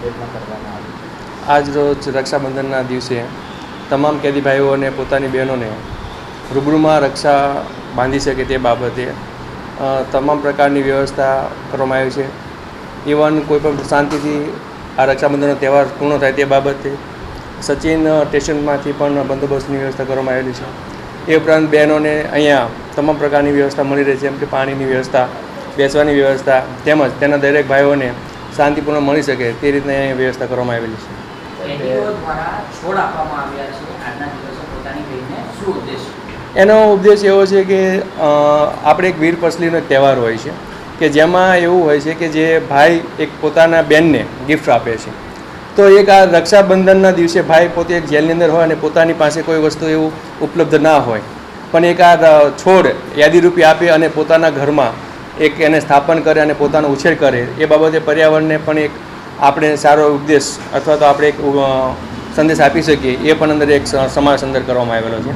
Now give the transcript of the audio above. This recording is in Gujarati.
ભેટમાં કરવામાં આવી છે? આજ રોજ રક્ષાબંધનના દિવસે તમામ કેદી ભાઈઓને પોતાની બહેનોને રૂબરૂમાં રક્ષા બાંધી શકે તે બાબતે તમામ પ્રકારની વ્યવસ્થા કરવામાં આવી છે. ઇવન કોઈપણ શાંતિથી આ રક્ષાબંધનનો તહેવાર પૂર્ણ થાય તે બાબતે સચિન સ્ટેશનમાંથી પણ બંદોબસ્તની વ્યવસ્થા કરવામાં આવેલી છે. એ ઉપરાંત બહેનોને અહીંયા તમામ પ્રકારની વ્યવસ્થા મળી રહી છે, જેમ કે પાણીની વ્યવસ્થા, બેસવાની વ્યવસ્થા તેમજ તેના દરેક ભાઈઓને શાંતિપૂર્ણ મળી શકે તે રીતની અહીંયા વ્યવસ્થા કરવામાં આવેલી છે. એનો ઉદ્દેશ એવો છે કે આપણે એક વીર પસલીનો એક તહેવાર હોય છે કે જેમાં એવું હોય છે કે જે ભાઈ એક પોતાના બહેનને ગિફ્ટ આપે છે. તો એક આ રક્ષાબંધનના દિવસે ભાઈ પોતે એક જેલની અંદર હોય અને પોતાની પાસે કોઈ વસ્તુ એવું ઉપલબ્ધ ના હોય, પણ એક આ છોડ યાદીરૂપી આપે અને પોતાના ઘરમાં એક એને સ્થાપન કરે અને પોતાનો ઉછેર કરે, એ બાબતે પર્યાવરણને પણ એક આપણે સારો ઉદ્દેશ અથવા તો આપણે એક સંદેશ આપી શકીએ, એ પણ અંદર એક સમાવેશ અંદર કરવામાં આવેલો છે.